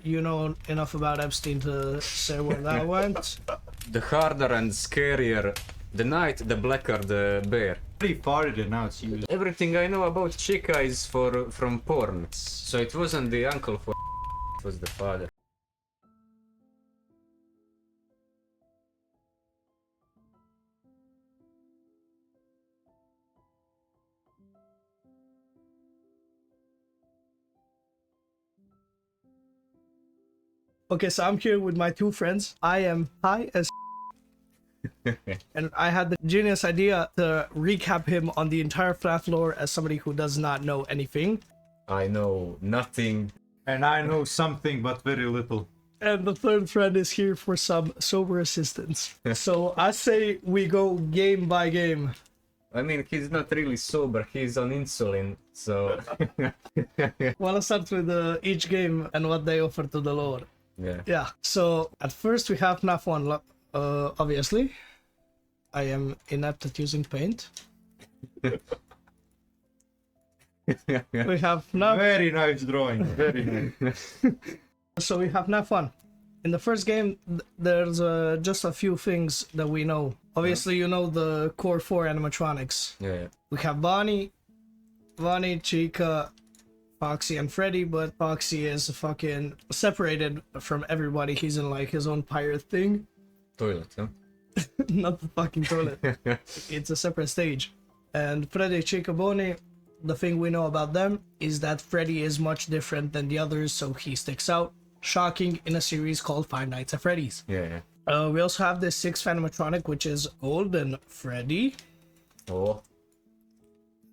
you know enough about Epstein to say where that went. The harder and scarier the night, the blacker the bear. Pretty farther now it's used. Everything I know about Chica is from porn. So it wasn't the uncle for it was the father. Okay, so I'm here with my two friends. I am high as and I had the genius idea to recap him on the entire FNaF lore as somebody who does not know anything. I know nothing. And I know something, but very little. And the third friend is here for some sober assistance. So I say we go game by game. I mean, he's not really sober, he's on insulin, so... Well, let's start with each game and what they offer to the lore. Yeah. Yeah, so at first we have FNaF 1, obviously. I am inept at using paint. We have FNaF. Very nice drawing, very nice. So we have FNaF 1. In the first game, there's just a few things that we know. Obviously, you know the core 4 animatronics. Yeah. We have Bonnie, Chica, Foxy, and Freddy, but Foxy is fucking separated from everybody. He's in like his own pirate thing. Toilet, huh? Not the fucking toilet. It's a separate stage. And Freddy, Chica, Bonnie, the thing we know about them is that Freddy is much different than the others, so he sticks out. Shocking in a series called Five Nights at Freddy's. Yeah. We also have the 6th animatronic, which is Golden Freddy. Oh.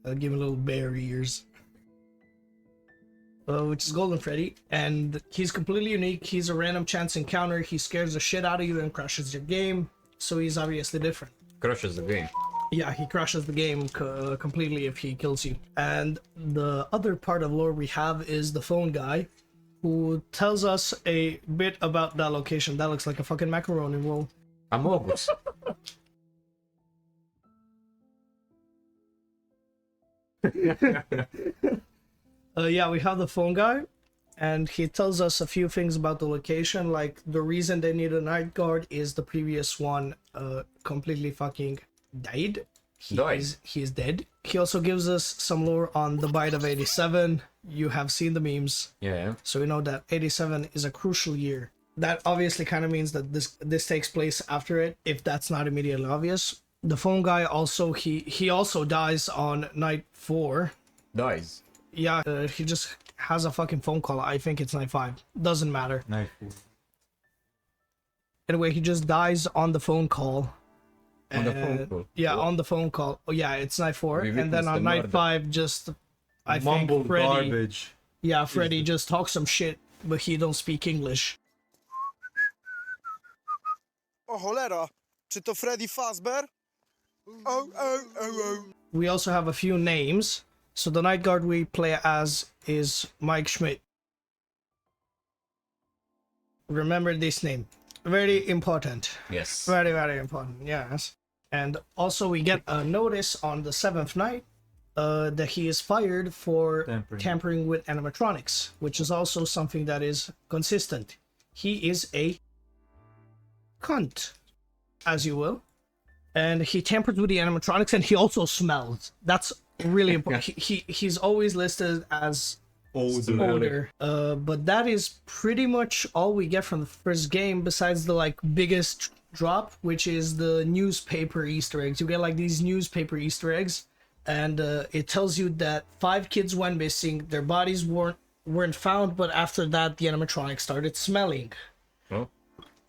I'll give him little bear ears. Which is Golden Freddy, and he's completely unique. He's a random chance encounter. He scares the shit out of you and crushes your game, so he's obviously different. Crushes the game. Yeah, he crushes the game completely if he kills you. And the other part of lore we have is the phone guy, who tells us a bit about that location. That looks like a fucking macaroni roll. Amogus. Yeah, we have the phone guy, and he tells us a few things about the location, like the reason they need a night guard is the previous one completely fucking died. He is dead. He also gives us some lore on the bite of 87. You have seen the memes. Yeah. So we know that 87 is a crucial year. That obviously kind of means that this takes place after it, if that's not immediately obvious. The phone guy also, he also dies on night 4. Dies. Yeah, he just has a fucking phone call. I think it's night 5. Doesn't matter. Nice. Anyway, he just dies on the phone call. On the phone call? Yeah, What? On the phone call. Oh, yeah, it's night 4. We And then witnessed on the night murder. 5, just... I Mumbled think Freddy... garbage. Yeah, Freddy just talks some shit, but he don't speak English. O cholera, czy to Freddy Fazbear? Oh. We also have a few names. So the night guard we play as is Mike Schmidt. Remember this name. Very important. Yes. Very, very important, yes. And also we get a notice on the 7th night that he is fired for tampering with animatronics, which is also something that is consistent. He is a cunt, as you will. And he tampered with the animatronics, and he also smells. That's really important. He's always listed as odor. But that is pretty much all we get from the first game, besides the like biggest drop, which is the newspaper Easter eggs. You get like these newspaper Easter eggs, and it tells you that 5 kids went missing. Their bodies weren't found, but after that, the animatronics started smelling. Oh.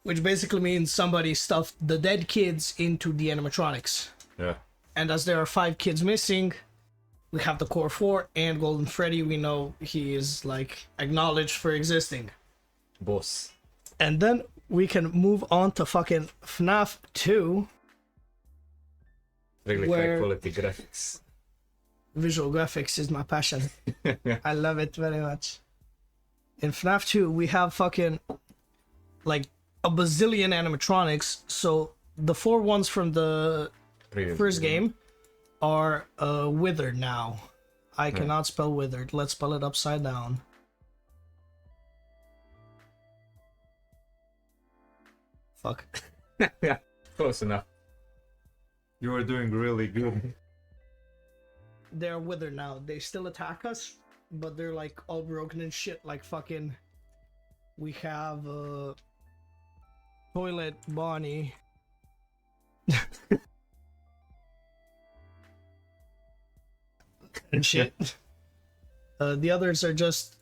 Which basically means somebody stuffed the dead kids into the animatronics. Yeah. And as there are 5 kids missing, we have the core 4 and Golden Freddy. We know he is like acknowledged for existing. Boss. And then we can move on to fucking FNaF 2. Really high quality graphics. Visual graphics is my passion. I love it very much. In FNaF 2, we have fucking like a bazillion animatronics. So the 4 ones from the first game are withered now. I cannot spell withered. Let's spell it upside down. Fuck. Yeah, close enough. You are doing really good. They're withered now. They still attack us, but they're like all broken and shit. Like fucking. We have Toilet Bonnie. And shit. The others are just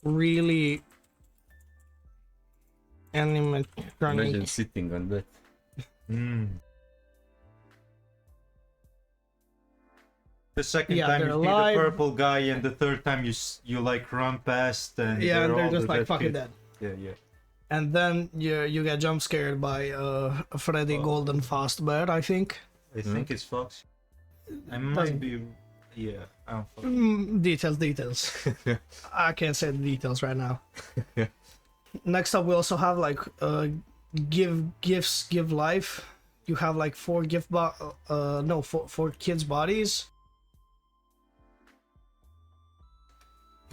really Imagine animatronic. sitting on that. Mm. The second Yeah, time they're you see the alive. purple guy, and the third time you like run past, and Yeah, and they're all just the like dead fucking kids. dead. Yeah, yeah. And then you get jump scared by Freddy Golden Fastbird, I think. I think it's Fox. I might be. Yeah, I don't fucking. Details. I can't say the details right now. Next up, we also have like give gifts, give life. You have like four four kids' bodies.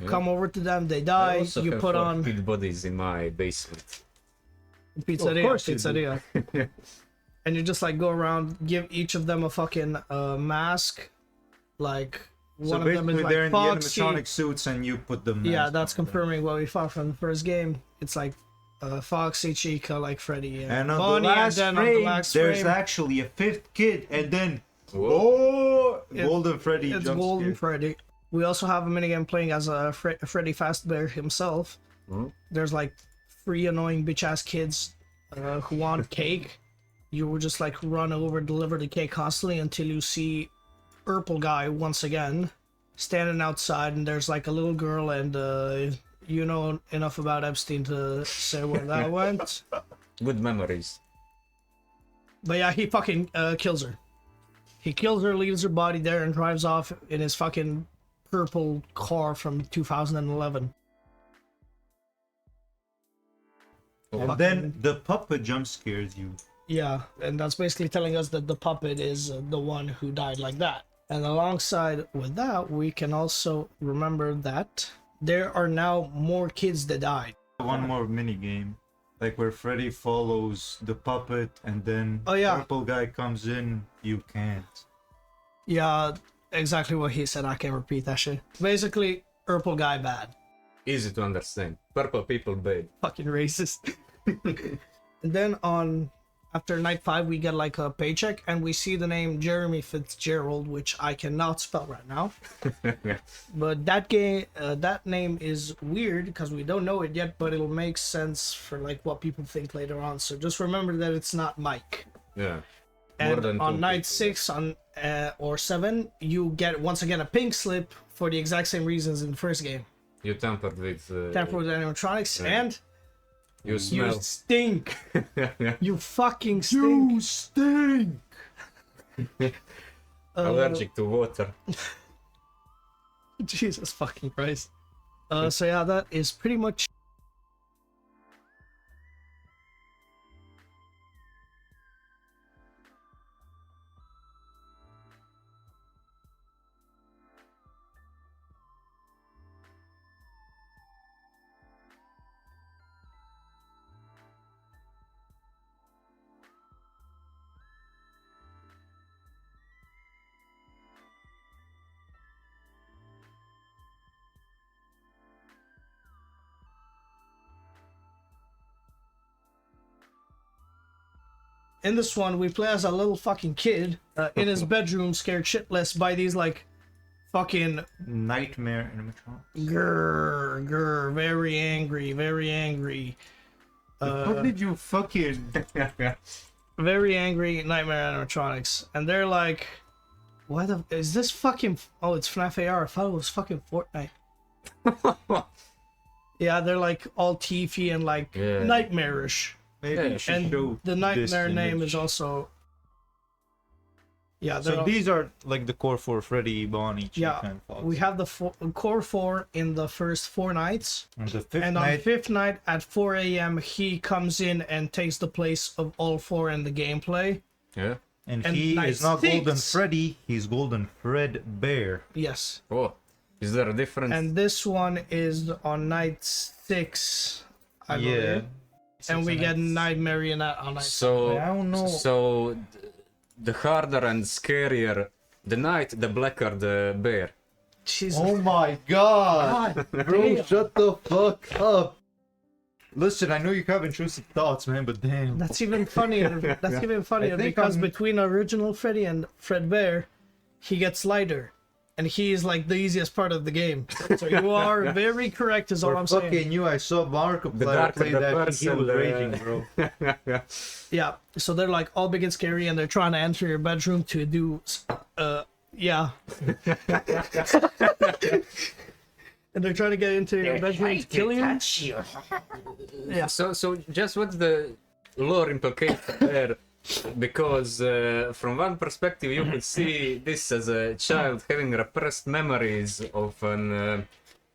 Yeah. Come over to them, they I die. also You have put 4 on kid bodies in my basement. Pizzeria, course you do. Pizzeria. And you just like go around, give each of them a fucking mask. Like So one of them is basically, they're like in the Foxy. animatronic suits, and you put them. Yeah, that's confirming what we thought from the first game. It's like Foxy, Chica, like Freddy, And on Bonnie, the last and then frame, on the last there's frame, actually a 5th kid, and then Whoa. Golden Freddy it's jump Golden scare. Freddy. We also have a minigame playing as a Freddy Fazbear himself. Mhm. There's like 3 annoying bitch ass kids who want cake. You will just like run over, deliver the cake constantly until you see Purple Guy once again standing outside, and there's like a little girl, and you know enough about Epstein to say where that went. Good memories. But yeah, he fucking kills her. He kills her, leaves her body there, and drives off in his fucking purple car from 2011. And then the puppet jump scares you. Yeah, and that's basically telling us that the puppet is the one who died like that. And alongside with that, we can also remember that there are now more kids that died. One more mini game, like where Freddy follows the puppet, and then Oh, yeah. purple guy comes in. You can't. Yeah, exactly what he said. I can't repeat that shit. Basically, purple guy bad. Easy to understand. Purple people bad. Fucking racist. And then after night 5, we get like a paycheck, and we see the name Jeremy Fitzgerald, which I cannot spell right now. But that name is weird because we don't know it yet, but it'll make sense for like what people think later on. So just remember that it's not Mike. Yeah. And than on 2 night people. 6 or 7, you get once again a pink slip for the exact same reasons in the first game. You tampered with. Tamper with animatronics, yeah. and You you smell. stink. You fucking stink. You stink. Allergic to water. Jesus fucking Christ. So yeah, that is pretty much. In this one, we play as a little fucking kid in his bedroom, scared shitless by these like fucking Nightmare animatronics. grr, very angry, very angry. How did you fucking? Very angry nightmare animatronics, and they're like, "Why the is this fucking? Oh, it's FNAF AR. I thought it was fucking Fortnite." Yeah, they're like all teethy and like Yeah. nightmarish, Maybe Yeah, you should and show the this nightmare name image. is also. Yeah, they're So all- these are like the core for Freddy, Bonnie, Chica, yeah. and Fox. We have the core 4 in the first 4 nights. On the fifth And on night, 5th night at 4 a.m., he comes in and takes the place of all 4 in the gameplay. Yeah. and and he night is not Golden six. Freddy, he's Golden Fred Bear. Yes. Oh. Is there a difference? And this one is on night 6, I Yeah. believe. and we get Nightmare on night. So I don't know. So the harder and scarier the night, the blacker the bear. Jesus. Oh my god! Bro, damn. shut the fuck up! Listen, I know you have intrusive thoughts, man, but damn. That's even funnier. That's even funnier think because I'm- between original Freddy and Fredbear, he gets lighter, and he is like the easiest part of the game. So you are very correct, is all I'm saying. Fucking you, I saw Markiplier darker play the that, he person, was the- raging, bro. Yeah. So they're like all big and scary, and they're trying to enter your bedroom to do, yeah. And they're trying to get into your bedroom to kill you. Yeah. So just what's the lore implication there? Because from one perspective you could see this as a child having repressed memories of an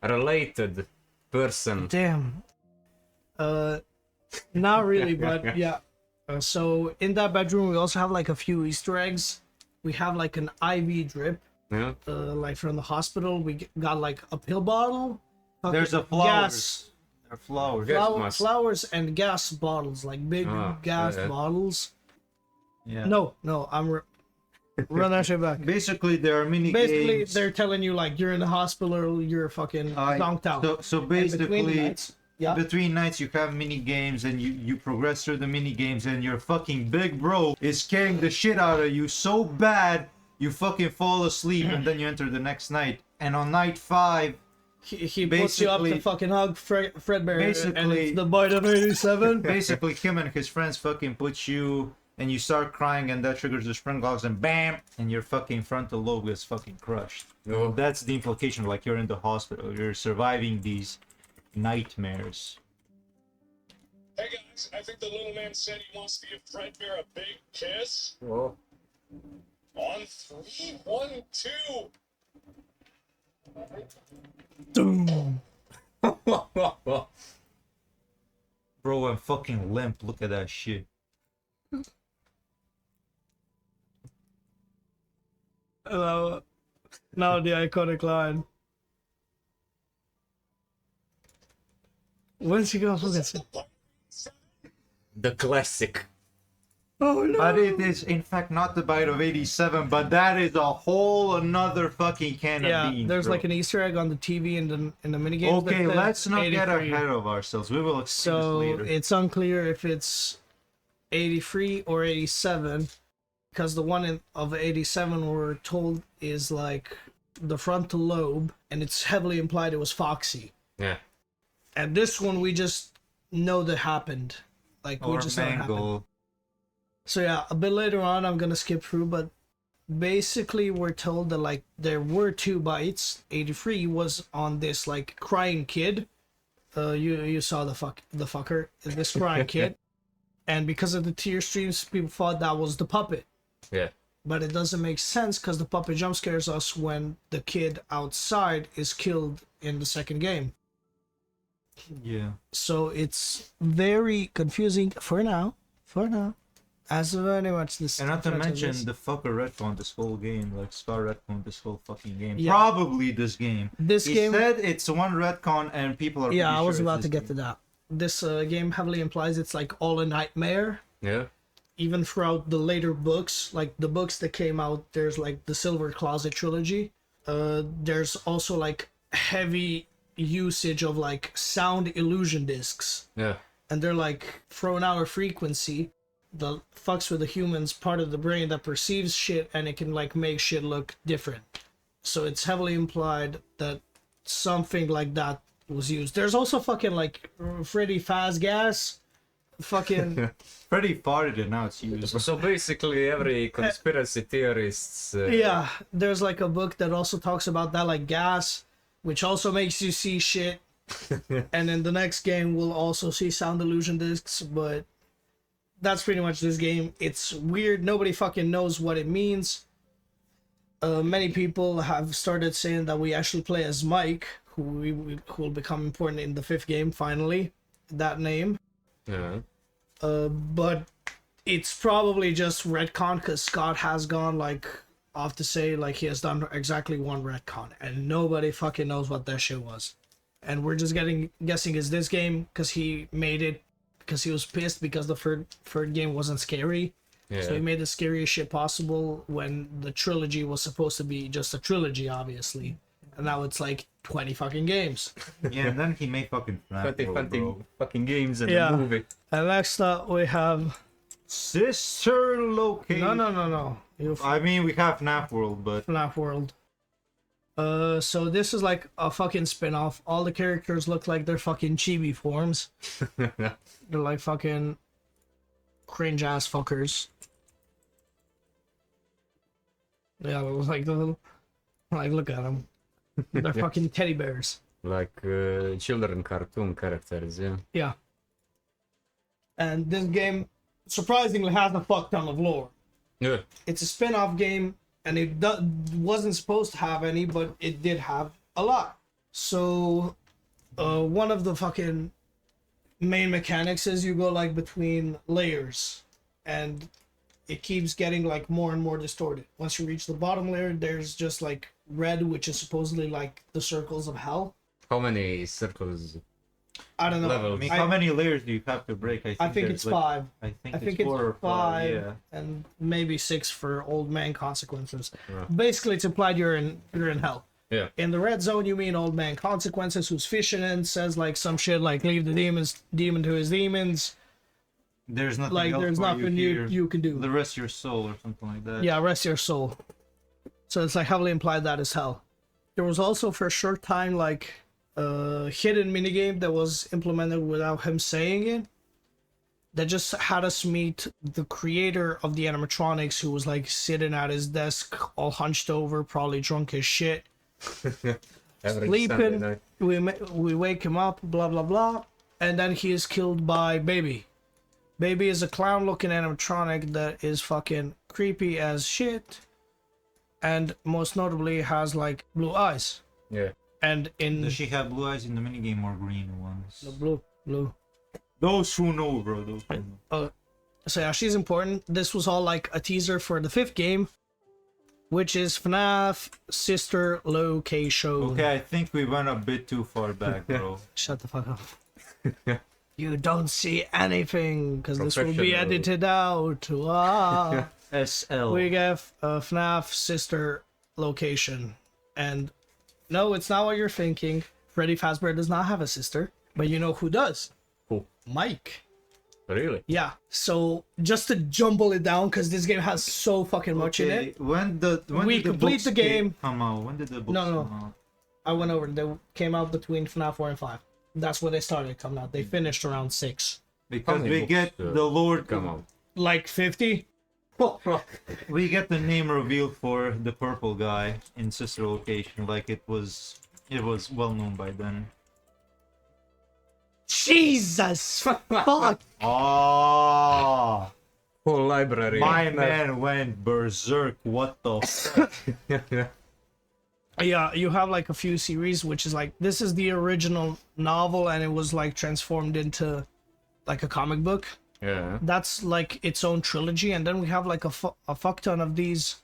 related person. Damn. Not really, but yeah. So in that bedroom, we also have like a few Easter eggs. We have like an IV drip, Yeah. like from the hospital. We got like a pill bottle. There's a fucking flowers. They're flowers. Gas mask. flowers and gas bottles, like big gas yeah. bottles. Yeah. No, run that shit back. Basically, there are mini Basically, games. they're telling you like you're in the hospital, you're fucking knocked out. So And basically, between the nights, yeah. between nights you have mini games and you progress through the mini games and your fucking big bro is scaring the shit out of you so bad you fucking fall asleep and then you enter the next night. And on night 5, He puts you up to basically- fucking hug Fredbear, and basically- it's the bite of 87. basically him and his friends fucking put you and you start crying and that triggers the spring locks and bam, and your fucking frontal lobe is fucking crushed. Oh. That's the implication, like you're in the hospital, you're surviving these nightmares. Hey guys, I think the little man said he wants to give Fredbear a big kiss. Oh. On 3, 1, 2. Bro, I'm fucking limp, look at that shit. Now the iconic line. When's he gonna fucking say? The classic. Oh no! But it is in fact not the bite of 87, but that is a whole another fucking can Yeah, of beans. there's bro. like an Easter egg on the TV in the minigames. that Okay, says let's not get 83. ahead of ourselves. We will explain So this later. it's unclear if it's 83 or 87, because the one of 87 we're told is like the frontal lobe, and it's heavily implied it was Foxy. Yeah. And this one we just know that happened. Like we Or just know it happened. mango. So yeah, a bit later on I'm gonna skip through, but basically we're told that like there were 2 bites. 83 was on this like crying kid. You saw the fucker, this crying kid. And because of the tear streams, people thought that was the puppet. Yeah. But it doesn't make sense because the puppet jump scares us when the kid outside is killed in the second game. Yeah. So it's very confusing for now. As very much this. And not to affects mention this. the fucker retcon this whole game, like Scar retcon this whole fucking game. Yeah. Probably this game. This He game. said it's one retcon and people are Yeah, pretty I was sure about it's to this get to game. that. This game heavily implies it's like all a nightmare. Yeah. Even throughout the later books, like the books that came out, there's like the Silver Closet trilogy. There's also like heavy usage of like sound illusion discs, Yeah. and they're like throwing out a frequency that fucks with the human's part of the brain that perceives shit, and it can like make shit look different. So it's heavily implied that something like that was used. There's also fucking like Freddy Faz gas. Fucking Freddy farted and now it's used. So basically every conspiracy theorists yeah, there's like a book that also talks about that, like gas, which also makes you see shit. And in the next game we'll also see sound illusion discs, but that's pretty much this game. It's weird, nobody fucking knows what it means. Many people have started saying that we actually play as Mike, who will become important in the 5th game finally, that name. Yeah. But it's probably just retcon because Scott has gone like off to say like he has done exactly one retcon and nobody fucking knows what that shit was. And we're just guessing is this game because he made it because he was pissed because the third game wasn't scary. Yeah. So he made the scariest shit possible when the trilogy was supposed to be just a trilogy, obviously. And now it's like 20 fucking games. Yeah, and then he made fucking FNaF 20 World, bro. fucking games and Yeah. a movie. And next up we have... Sister location. No. I mean, we have FNaF World, but FNaF World. So this is like a fucking spin-off. All the characters look like they're fucking chibi forms. They're like fucking cringe-ass fuckers. Yeah, like the little... Like, look at them. They're fucking teddy bears. Like children cartoon characters, yeah. Yeah. And this game surprisingly has a fuck ton of lore. Yeah. It's a spin-off game, and it wasn't supposed to have any, but it did have a lot. So, one of the fucking main mechanics is you go like between layers, and it keeps getting like more and more distorted. Once you reach the bottom layer, there's just like red, which is supposedly like the circles of hell. How many circles? I don't know. Levels. I mean, how many layers do you have to break? I think there's it's 5. I think I think it's 4 or it's 5. 5 Yeah. and maybe 6 for old man consequences. Yeah. Basically, it's implied you're in hell. Yeah. In the red zone, you mean old man consequences, who's fishing and says like some shit like leave the demon to his demons. There's nothing Like else there's for nothing you, here. you can do. The rest of your soul or something like that. Yeah, rest your soul. So it's like heavily implied that is hell. There was also for a short time like a hidden minigame that was implemented without him saying it. That just had us meet the creator of the animatronics, who was like sitting at his desk, all hunched over, probably drunk as shit, Every Sunday sleeping. night. We wake him up, blah blah blah, and then he is killed by Baby. Baby is a clown-looking animatronic that is fucking creepy as shit, and most notably has like blue eyes. Yeah. And in Does she have blue eyes in the minigame or green ones? the blue. Those who know, bro. Those who know. So yeah, she's important. This was all like a teaser for the 5th game, which is FNaF Sister Location. Okay, I think we went a bit too far back, bro. Shut the fuck up. You don't see anything because this will be Professional. edited out. Ah. SL. We get FNaF Sister Location. And no, it's not what you're thinking. Freddy Fazbear does not have a sister, but you know who does? Who? Mike. Really? Yeah. So just to jumble it down, because this game has so fucking much in it. When We did the complete books the game. come out? When did the books No. come out? I went over. They came out between FNaF 4 and 5. That's when they started coming out. They finished around 6. Because many we books, get the Lord Come on. Like 50? We get the name revealed for the purple guy in Sister Location, like it was well known by then. Jesus! Fuck! Oh, Whole library. my man went berserk. What the? Fuck? Yeah, you have like a few series, which is like, this is the original novel, and it was like transformed into like a comic book. Yeah. That's like its own trilogy, and then we have like a fuck ton of these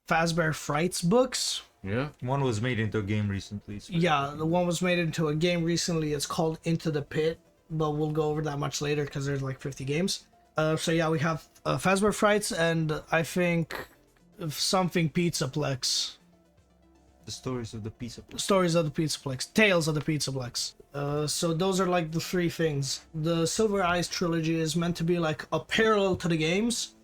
Fazbear Frights books. Yeah. One was made into a game recently. So Yeah, the one was made into a game recently. It's called Into the Pit, but we'll go over that much later because there's like 50 games. So yeah, we have Fazbear Frights, and I think something Pizzaplex. the stories of the pizza. Stories of the Pizzaplex, Tales of the Pizzaplex. So those are like the 3 things. The Silver Eyes trilogy is meant to be like a parallel to the games,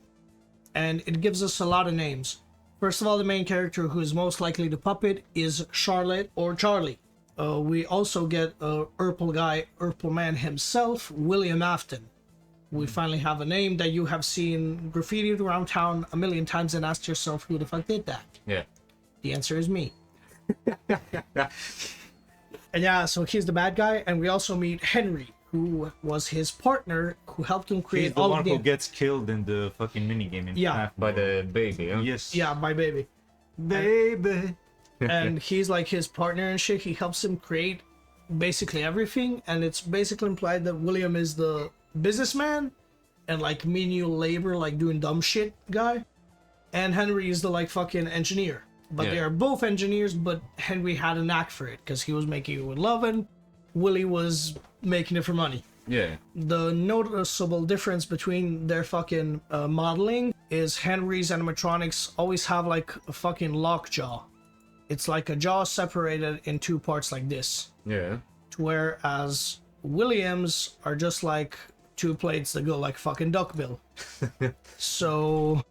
and it gives us a lot of names. First of all, the main character who is most likely the puppet is Charlotte or Charlie. We also get Urple Man himself, William Afton. We finally have a name that you have seen graffitied around town a million times and asked yourself who the fuck did that. Yeah. The answer is me. And yeah, so he's the bad guy, and we also meet Henry, who was his partner, who helped him create He's the all one of who the... gets killed in the fucking minigame in Yeah. FNaF. By the baby, huh? Yes. Yeah, my baby. Baby. And he's like his partner and shit. He helps him create basically everything, and it's basically implied that William is the businessman and like menial labor, like doing dumb shit guy, and Henry is the like fucking engineer. But Yeah. they are both engineers, but Henry had a knack for it because he was making it with love, and Willie was making it for money. Yeah. The noticeable difference between their fucking modeling is Henry's animatronics always have like a fucking lockjaw. It's like a jaw separated in two parts like this. Yeah. Whereas Williams are just like two plates that go like fucking duckbill. So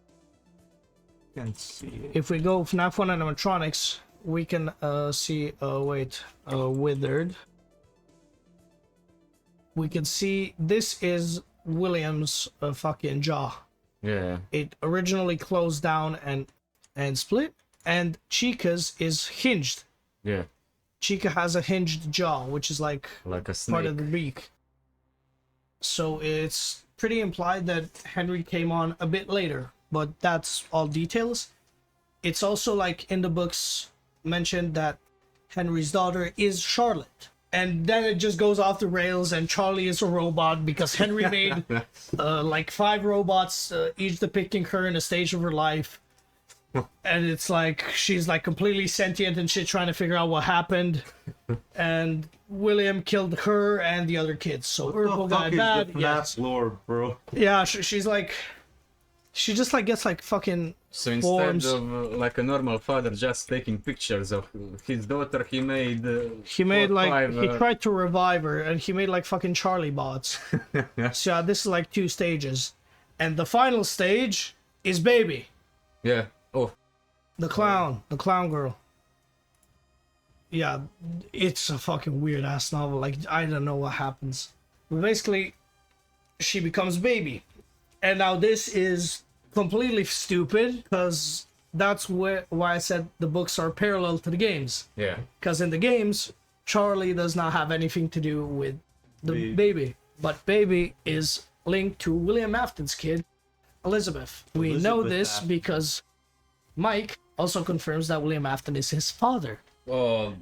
Can see it. if we go FNaF 1 animatronics, we can see withered. We can see this is Williams' fucking jaw. Yeah. It originally closed down and split, and Chica's is hinged. Yeah. Chica has a hinged jaw, which is like Like a part snake. of the beak. So it's pretty implied that Henry came on a bit later, but that's all details. It's also like in the books mentioned that Henry's daughter is Charlotte. And then it just goes off the rails and Charlie is a robot because Henry made like 5 robots, each depicting her in a stage of her life. And it's like she's like completely sentient and shit, trying to figure out what happened. And William killed her and the other kids. So What Urkel the fuck got is bad. the FNaF Yes. lore, bro? Yeah, she's like, she just like gets like fucking So instead forms. of like a normal father just taking pictures of his daughter, he made. He made 4 or like 5, he tried to revive her, and he made like fucking Charlie bots. So yeah, this is like 2 stages, and the final stage is Baby, Yeah. Oh. the clown girl. Yeah, it's a fucking weird ass novel. Like I don't know what happens, but basically, she becomes Baby, and now this is completely stupid because that's why I said the books are parallel to the games. Yeah. Because in the games, Charlie does not have anything to do with the baby. But Baby is linked to William Afton's kid, Elizabeth. We know Elizabeth this Afton. because Mike also confirms that William Afton is his father. Oh.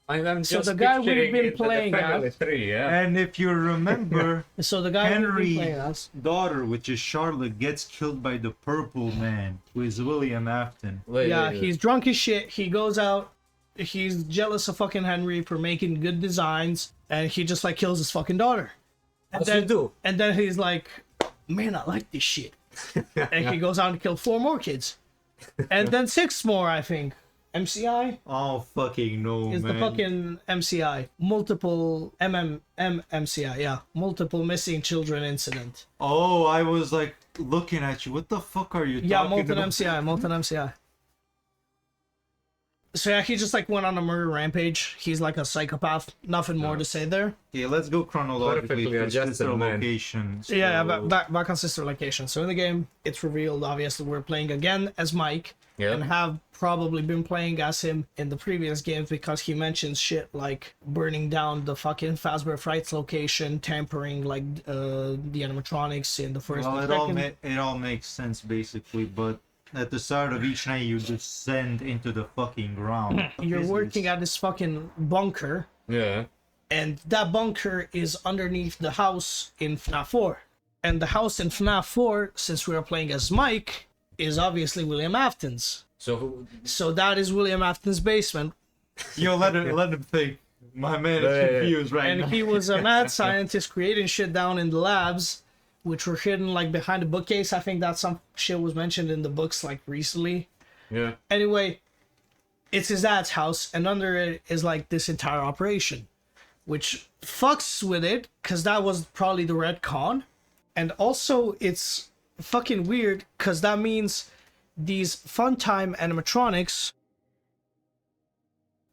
I'm So just the guy we've picturing been it, the playing family as- tree, yeah. And if you remember, So the guy we've been playing Henry's as, daughter, which is Charlotte, gets killed by the purple man, who is William Afton. Wait, yeah, wait, he's drunk as shit. He goes out. He's jealous of fucking Henry for making good designs, and he just like kills his fucking daughter. And As you do. And then he's like, man, I like this shit. And he goes out and kills 4 more kids. And then 6 more, I think. MCI Oh fucking no, is man. the fucking MCI. Multiple MCI, yeah. Multiple missing children incident. Oh, I was like looking at you. What the fuck are you Yeah, talking Molten about? MCI, Molten MCI. So yeah, he just like went on a murder rampage. He's like a psychopath. Nothing more to say there. Okay, let's go chronologically Perfectly for adjusted, sister man. location. Yeah, So- back on sister location. So in the game, it's revealed obviously we're playing again as Mike, Yeah. and have probably been playing as him in the previous games because he mentions shit like burning down the fucking Fazbear Frights location, tampering like the animatronics in the first Well, and it all second. it all makes sense basically, but at the start of each night you descend into the fucking ground. You're This working is- at this fucking bunker, Yeah. and that bunker is underneath the house in FNaF 4. And the house in FNaF 4, since we are playing as Mike, is obviously William Afton's. So So that is William Afton's basement. Yo, let him think. My man is Yeah. confused right And now. he was a mad scientist creating shit down in the labs, which were hidden like behind a bookcase. I think that some shit was mentioned in the books like recently. yeah. Anyway, it's his dad's house, and under it is like this entire operation, which fucks with it because that was probably the retcon. And also, it's fucking weird because that means these Funtime animatronics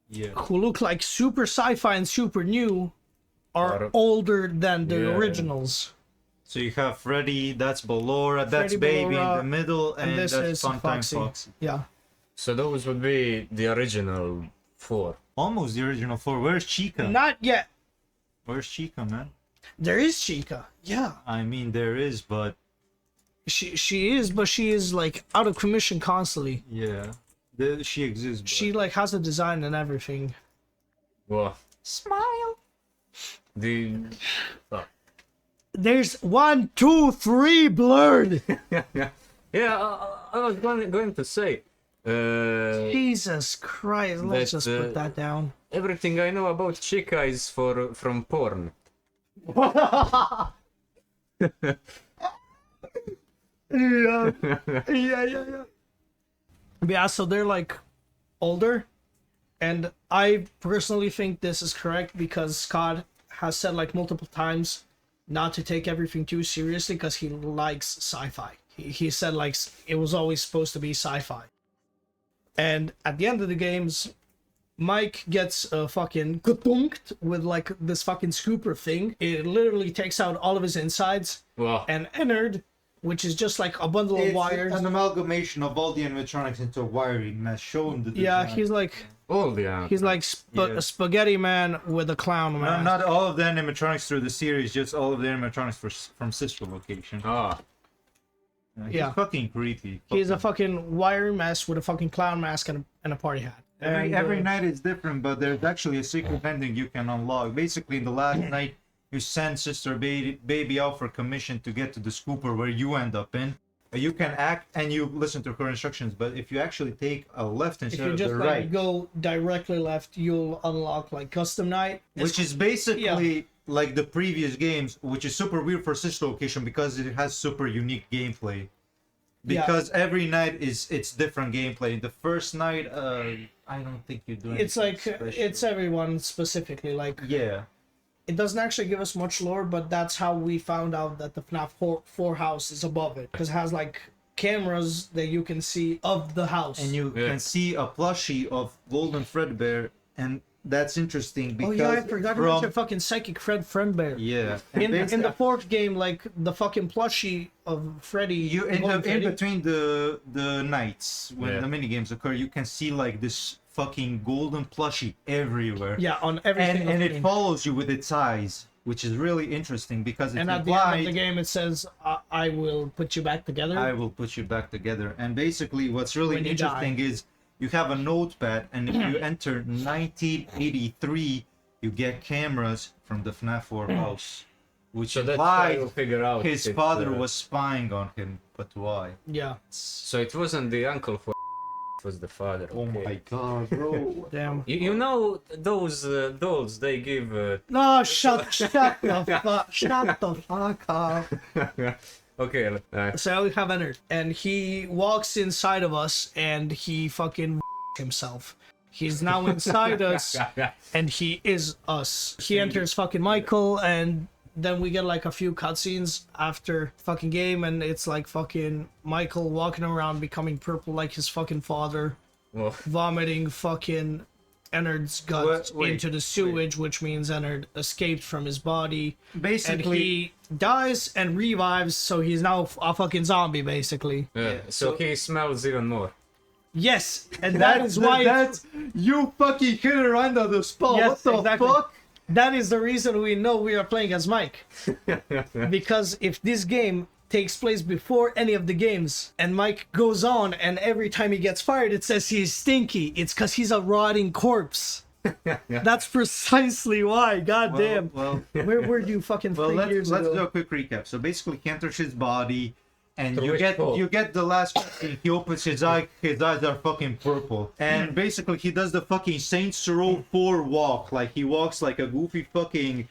Yeah. who look like super sci-fi and super new are Are- older than the Yeah. originals. So you have Freddy, that's Ballora, that's Freddy, Baby Ballora, in the middle, and this that's is Funtime Foxy. Foxy. Yeah. So those would be the original 4. Almost the original 4. Where's Chica? Not yet. Where's Chica, man? There is Chica. Yeah. I mean, there is, but She is, but she is like out of commission constantly. yeah, she exists. But... She like has a design and everything. Well, Smile. the There's 1, 2, 3 blurred. yeah, I was going to say. Jesus Christ. Let's That, just put that down. Everything I know about Chica is from porn. Yeah, so they're like older, and I personally think this is correct because Scott has said like multiple times not to take everything too seriously because he likes sci-fi. He said like it was always supposed to be sci-fi. And at the end of the games, Mike gets fucking gudunked with like this fucking scooper thing. It literally takes out all of his insides. Wow. And Ennard, which is just like a bundle of It's wires. an amalgamation of all the animatronics into a wiring mesh. Show him the Yeah, design. he's like All the he's like a spaghetti man with a clown mask. Not all of the animatronics through the series, just all of the animatronics from sister location. Ah. He's Yeah. fucking creepy. He's a fucking wiring mess with a fucking clown mask and a party hat. Every night is different, but there's actually a secret ending you can unlock. Basically, in the last night, you send Sister Baby out for commission to get to the scooper where you end up in. You can act and you listen to her instructions, but if you actually take a left If instead you of just the like right, go directly left, you'll unlock like custom night, which is basically like the previous games, which is super weird for sister location because it has super unique gameplay. Because every night it's different gameplay. The first night, I don't think you do. It's like special. it's everyone specifically. Like Yeah. it doesn't actually give us much lore, but that's how we found out that the FNAF 4 house is above it because it has like cameras that you can see of the house. And you can see a plushie of Golden Fredbear, and that's interesting oh because yeah, I forgot to mention fucking Psychic Friendbear. yeah, In the fourth game, like the fucking plushie of Freddy. you in Golden Freddy. between the nights when the minigames occur, you can see like this fucking golden plushie everywhere. Yeah, on everything. And it follows you with its eyes, which is really interesting because it's And at the end of the game, it says, "I will put you back together." I will put you back together. And basically, what's really When you interesting is you have a notepad, and if you enter 1983, you get cameras from the FNAF 4 house, which So that's how implies you figure out his it's, father was spying on him. But why? Yeah. So it wasn't the uncle for it was the father. Oh okay. my god, bro! Damn. You know those dolls they give. No, shut the fuck up. Okay. So we have entered, and he walks inside of us, and he fucking himself. He's now inside us, and he is us. He enters fucking Michael, and then we get like a few cutscenes after fucking game, and it's like fucking Michael walking around becoming purple like his fucking father, Well, vomiting fucking Ennard's guts Wait, into the sewage, which means Ennard escaped from his body. And Basically, he dies and revives, so he's now a fucking zombie, basically. yeah. So he smells even more. Yes, and that is why that's you fucking hit her under the spot. Yes, What the exactly. fuck? that is the reason we know we are playing as Mike. Because if this game takes place before any of the games, and Mike goes on, and every time he gets fired, it says he's stinky, it's because he's a rotting corpse. That's precisely why. God damn. Well, Where do you fucking well, 3 years let's ago? do a quick recap. So basically, he enters his body, and Through you his get fault. the last cutscene. He opens his eye. His eyes are fucking purple, and basically he does the fucking Saints Row 4 walk. Like he walks like a goofy fucking.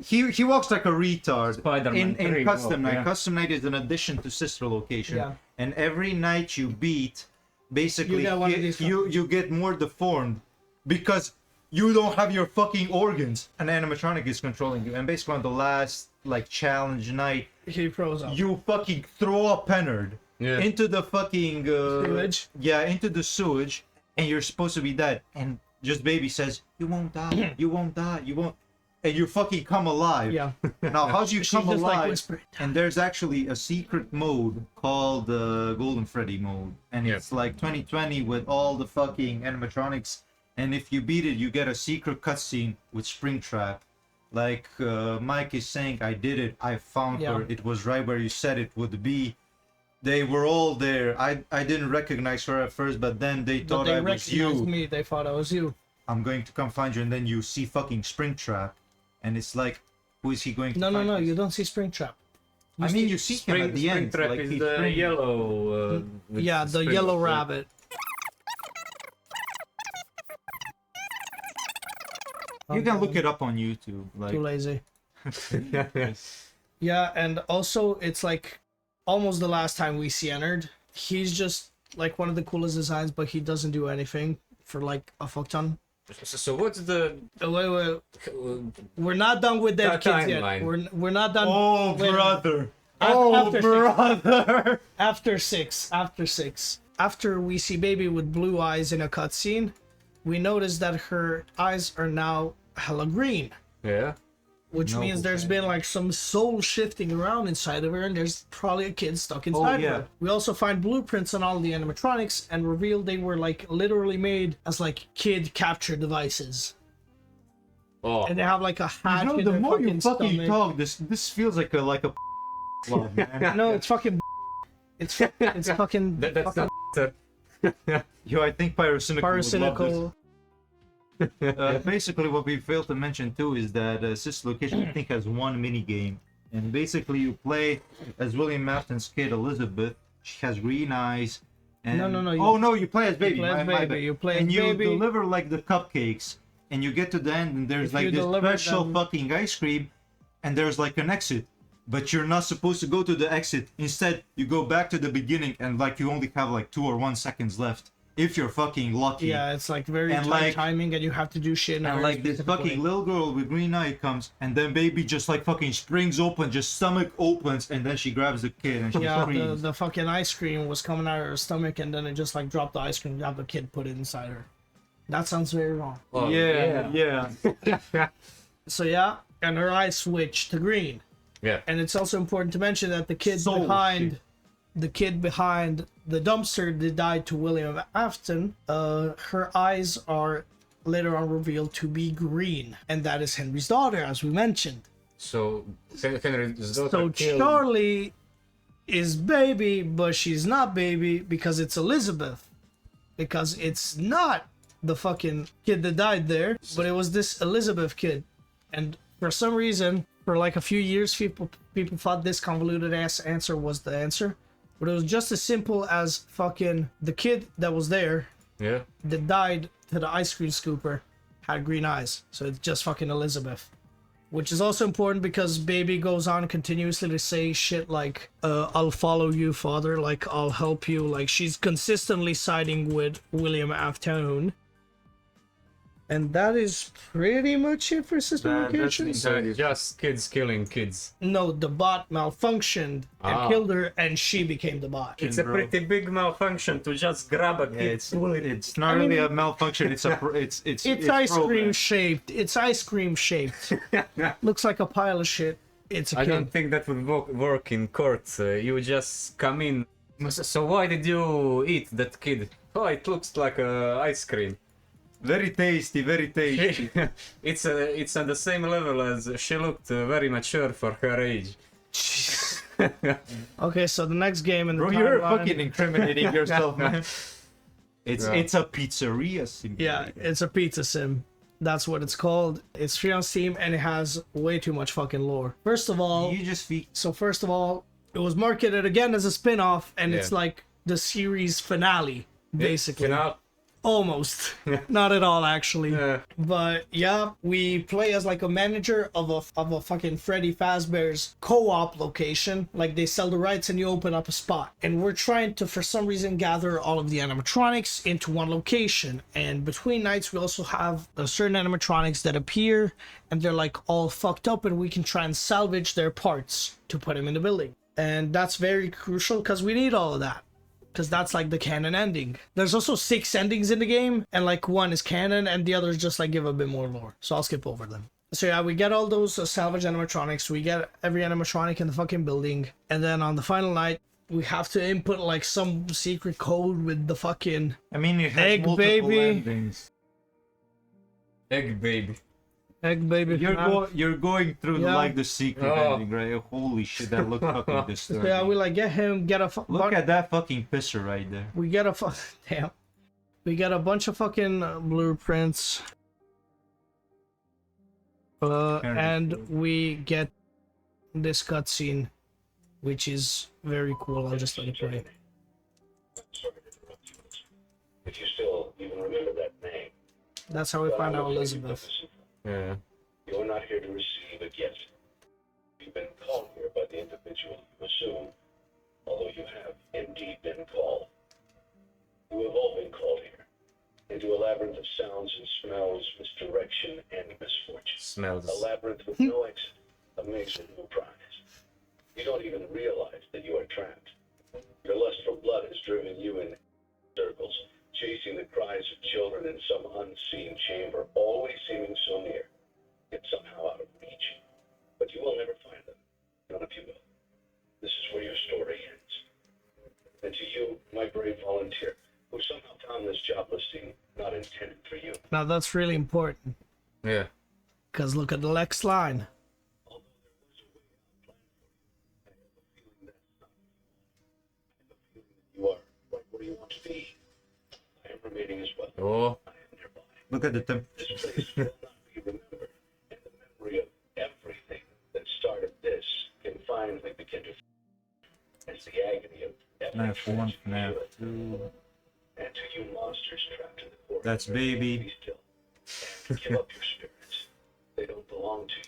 he walks like a retard. Spider-Man in 3 custom walk, night. yeah. Custom night is an addition to sister location, Yeah. and every night you beat, basically You get one of these you get more deformed because you don't have your fucking organs. An animatronic is controlling you, and basically on the last like challenge night, He froze up. you fucking throw a Pennard Yeah. into the fucking Sewage? Yeah, into the sewage, and you're supposed to be dead. And just baby says, "You won't die. You won't die. You won't." And you fucking come alive. Yeah. Now, how do you She's come just, like, alive? whispering. And there's actually a secret mode called Golden Freddy mode, and Yeah. it's like 2020 with all the fucking animatronics. And if you beat it, you get a secret cutscene with Springtrap. Like Mike is saying, "I did it. I found Yeah. her. It was right where you said it would be." They were all there. I didn't recognize her at first, but then they But thought they I was you. recognized me. They thought I was you. I'm going to come find you, and then you see fucking Springtrap, and it's like, who is he going to No, find? you don't see Springtrap. I mean, you see him at the end. Springtrap Like is he's the spring- yellow. With Yeah, the spring- yellow rabbit. You can look it up on YouTube. Like, Too lazy. Yeah, and also it's like almost the last time we see Ennard. He's just like one of the coolest designs, but he doesn't do anything for like a fuck ton. So what's the Wait, we're not done with that kids yet. timeline? We're not done. Oh, Wait, brother. after brother. After six. After we see Baby with blue eyes in a cutscene, we notice that her eyes are now hella green. Yeah. Which means there's been like some soul shifting around inside of her, and there's probably a kid stuck inside of her. We also find blueprints on all the animatronics and reveal they were like literally made as like kid capture devices. Oh. And they have like a hatch. You know, in the their more you fucking stomach. talk, this feels like a club, man. No, it's fucking. It's fucking. That's fucking not. Yo, I think Pyrocynical would love this. Pyrocynical. Basically, what we failed to mention too is that Sister Location, I think, has one mini game, and basically you play as William Afton's kid Elizabeth. She has green eyes. And... No. You play as Baby. You play as My Baby. bad. You play and as you Baby. deliver like the cupcakes, and you get to the end, and there's If like you this deliver special them- fucking ice cream, and there's like an exit. But you're not supposed to go to the exit. Instead, you go back to the beginning, and like you only have like 2 or 1 seconds left. If you're fucking lucky. Yeah, it's like very And, tight like- timing, and you have to do shit. In a And very like this specific fucking way. little girl with green eye comes, and then Baby just like fucking springs open, just stomach opens, and then she grabs the kid and she Yeah, screams. the fucking ice cream was coming out of her stomach, and then it just like dropped the ice cream, grabbed the kid, put it inside her. That sounds very wrong. Oh, yeah. So yeah, and her eyes switched to green. Yeah. And it's also important to mention that the kid Soul behind shit. the dumpster that died to William Afton, her eyes are later on revealed to be green, and that is Henry's daughter, as we mentioned. So Henry's daughter So killed... Charlie is Baby, but she's not Baby because it's Elizabeth. Because it's not the fucking kid that died there, but it was this Elizabeth kid. And for some reason, for like a few years, people thought this convoluted ass answer was the answer. But it was just as simple as fucking the kid that was there Yeah. that died to the ice cream scooper had green eyes. So it's just fucking Elizabeth. Which is also important because Baby goes on continuously to say shit like, I'll follow you, father, like, I'll help you. Like, she's consistently siding with William Afton. And that is pretty much it for Sister Location. So just kids killing kids. No, the bot malfunctioned and killed her, and she became the bot. It's a pretty big malfunction to just grab a kid. It's not really a malfunction. It's a it's It's ice cream programmed. shaped. It's ice cream shaped. Looks like a pile of shit. It's a I kid. don't think that would work in court. You just come in. So why did you eat that kid? Oh, it looks like ice cream. Very tasty, very tasty. It's on the same level as she looked very mature for her age. Okay, so the next game in the Bro, you're timeline- fucking incriminating yourself, man. It's a pizzeria simulator. Yeah, it's a pizza sim. That's what it's called. It's free on Steam and it has way too much fucking lore. First of all, You just feed. first of all, it was marketed again as a spin-off, and it's Yeah. like the series finale, basically. Final. Almost. Not at all, actually. Yeah. But yeah, we play as like a manager of a fucking Freddy Fazbear's co-op location. Like they sell the rights and you open up a spot. And we're trying to, for some reason, gather all of the animatronics into one location. And between nights, we also have certain animatronics that appear and they're like all fucked up, and we can try and salvage their parts to put them in the building. And that's very crucial because we need all of that. Because that's like the canon ending. There's also 6 endings in the game, and like 1 is canon, and the others just like give a bit more lore. So I'll skip over them. So yeah, we get all those salvage animatronics. We get every animatronic in the fucking building, and then on the final night, we have to input like some secret code with the fucking I mean, it has Egg multiple baby. endings. Egg baby. egg baby. You're going through Yeah. like the secret Oh. ending, right? Holy shit, that looked fucking So disturbing. yeah, we like get him, get a Look at that fucking pisser right there. we get a damn. We get a bunch of fucking blueprints. And we get this cutscene, which is very cool. I'll just let it play. Sorry to interrupt you, if you still even remember that name. That's how we find out Elizabeth. Yeah. You're not here to receive a gift. been called here by the individual you assume, although you have indeed been called. You have all been called here, into a labyrinth of sounds and smells, misdirection, and misfortune. Smells. A labyrinth with no exit, a maze with no prize. You don't even realize that you are trapped. Your lust for blood has driven you in circles, chasing the cries of children in some unseen chamber, always seeming so near, yet somehow out of reach. But you will never find them. None of you will. This is where your story ends. And to you, my brave volunteer, who somehow found this job listing not intended for you. Now that's really important, Yeah. because look at the next line. Although there was a way out planned for you, I have a feeling that's not what you want. I have a feeling that you are right where you want to be. I am remaining as well. Oh. I am nearby. Look at the temp. This place will not be remembered, and the memory of everything that started this can finally begin to as the agony of every FNaF 1, tragedy FNaF should. 2. And to you monsters trapped in the corner, That's baby. be still and give up your spirits. They don't belong to you.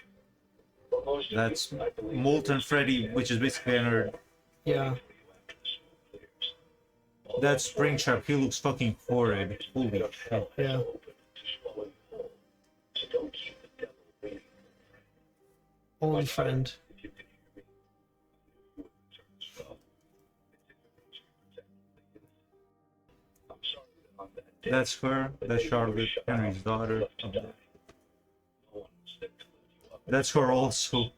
But most of That's you, I believe, Molten Freddy, which is basically another. Yeah. That's Springtrap. He looks fucking horrid. Holy shit. Yeah. So don't keep the devil waiting. Old friend. If you can hear me, you would return as well. It's in your nature to protect the innocent. I'm sorry that on that day, That's her. That's Charlotte, Henry's daughter. left to die. No one was there to lift you up. That's her also.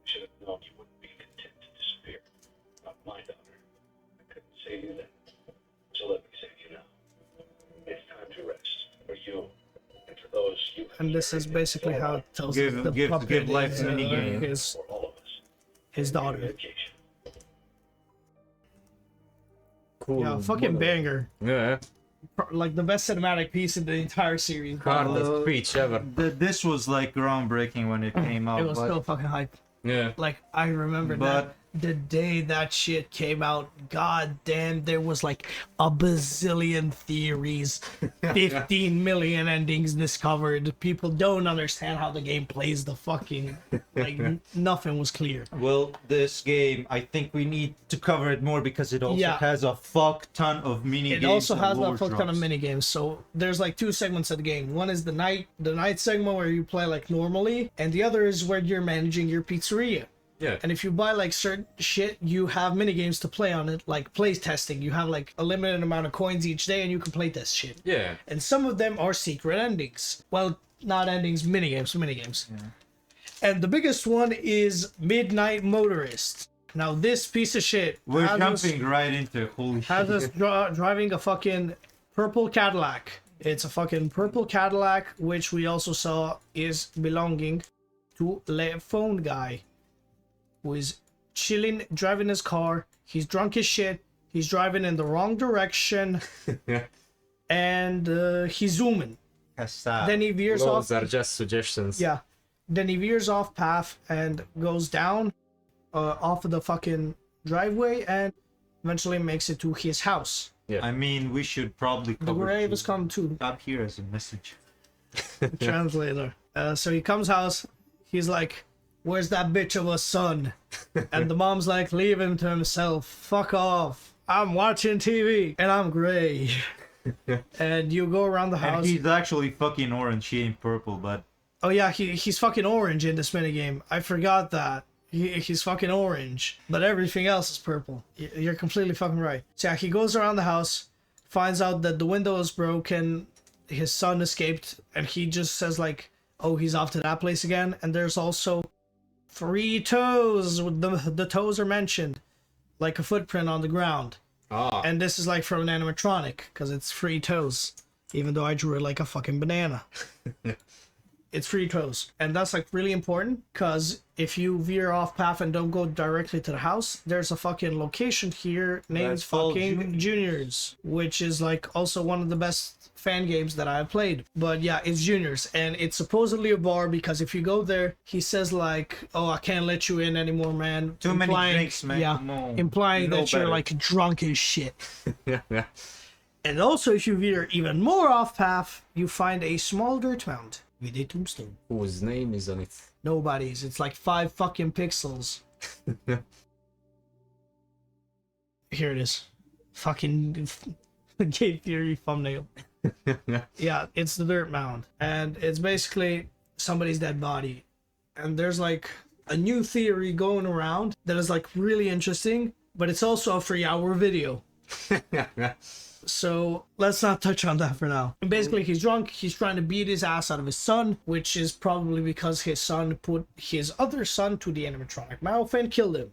Should have known you wouldn't be content to disappear. Not my daughter. I couldn't save you then. So let me save you now. It's time to rest. For you. And for those you have And this is basically how it tells us the Give puppet life is, to minigame. for all of us. his daughter. Dedication. Cool. Yeah, fucking banger. Yeah. Like the best cinematic piece in the entire series. Hardest speech ever. This was like groundbreaking when it came out. It was but still fucking hype. Yeah. Like I remember that the day that shit came out, god damn, there was like a bazillion theories, 15 million endings discovered. People don't understand how the game plays the fucking like nothing was clear. Well, this game, I think we need to cover it more because it also Yeah. has a fuck ton of mini It games. also and has a lore fuck ton of drops. mini games. So there's like two segments of the game. One is the night segment where you play like normally, and the other is where you're managing your pizzeria. Yeah. And if you buy like certain shit, you have mini games to play on it, like play testing. You have like a limited amount of coins each day, and you can play test shit. Yeah. And some of them are secret endings. Well, not endings, mini games. And the biggest one is Midnight Motorist. Now this piece of shit We're has us- jumping right into it. Holy has us shit. driving a fucking purple Cadillac. It's a fucking purple Cadillac, which we also saw is belonging to Le Phone Guy, who is chilling, driving his car. He's drunk as shit. He's driving in the wrong direction, Yeah. and he's zooming. Then he veers off. Those are just suggestions. Yeah. Then he veers off path and goes down off of the fucking driveway and eventually makes it to his house. I mean, we should probably The cover grave has come to Stop here as a message. translator. So he comes house. He's like, "Where's that bitch of a son?" And the mom's like, "Leave him to himself. Fuck off. I'm watching TV and I'm gray." And you go around the And house. he's actually fucking orange. He ain't purple, but Oh yeah, he's fucking orange in this minigame. I forgot that. He's fucking orange, but everything else is purple. You're completely fucking right. So yeah, he goes around the house, finds out that the window is broken, his son escaped, and he just says like, "Oh, he's off to that place again." And there's also 3 toes. The toes are mentioned, like a footprint on the ground. Ah. And this is like from an animatronic, because it's 3 toes, even though I drew it like a fucking banana. It's 3 toes. And that's like really important, because if you veer off path and don't go directly to the house, there's a fucking location here named That's called fucking Juniors, which is like also one of the best fan games that I've played. But yeah, it's Juniors, and it's supposedly a bar, because if you go there, he says like, "Oh, I can't let you in anymore, man." Too many drinks, man. Yeah, Come on. implying You know that you're better. like drunk as shit. Yeah. Yeah. And also, if you veer even more off path, you find a small dirt mound with a tombstone. Whose name is on it? Nobody's. It's like 5 fucking pixels. Here it is. Fucking Game Theory thumbnail. Yeah, it's the dirt mound. And it's basically somebody's dead body. And there's like a new theory going around that is like really interesting, but it's also a 3-hour video. So let's not touch on that for now. And basically, he's drunk. He's trying to beat his ass out of his son, which is probably because his son put his other son to the animatronic mouth and killed him.